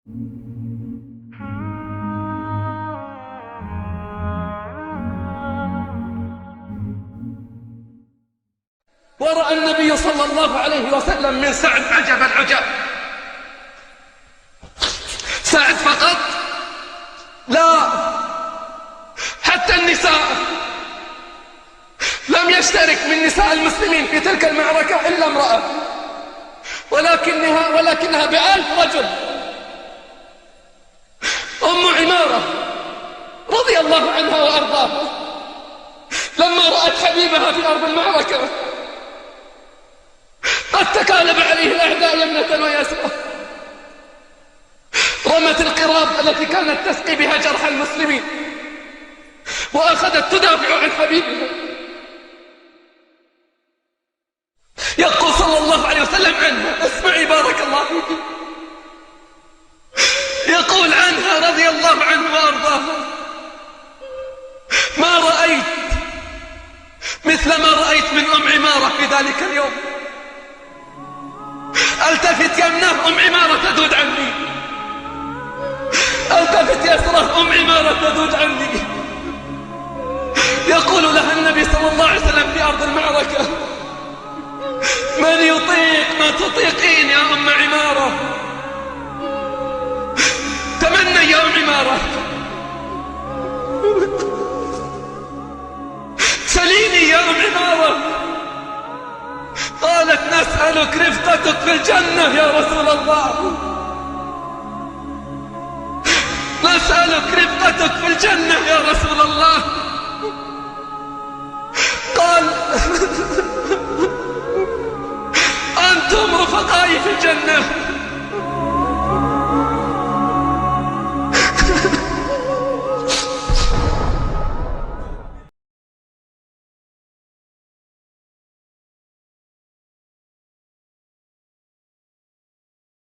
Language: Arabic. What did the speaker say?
ورأى النبي صلى الله عليه وسلم من سعد عجب العجب. سعد فقط؟ لا، حتى النساء. لم يشترك من نساء المسلمين في تلك المعركة إلا امرأة، ولكنها ب1000 رجل. أم عمارة رضي الله عنها وأرضاها لما رأت حبيبها في أرض المعركة قد تكالب عليه الأعداء يمنة ويسرى، رمت القراب التي كانت تسقي بها جرحى المسلمين وأخذت تدافع عن حبيبها. يقول صلى الله عليه وسلم عنها، اسمعي بارك الله فيك، يقول عنها رضي الله عنه وأرضاها: ما رأيت مثل ما رأيت من أم عمارة في ذلك اليوم. التفت يمنه أم عمارة تذود عني، التفت يسره أم عمارة تذود عني. يقول لها النبي صلى الله عليه وسلم في أرض المعركة: من يطيق ما تطيقين يا أم عمارة؟ تمنى يا أم عمارة، سليني يا أم عمارة. قالت: نسألك رفقتك في الجنة يا رسول الله، نسألك رفقتك في الجنة يا رسول الله. قال: أنتم رفقائي في الجنة.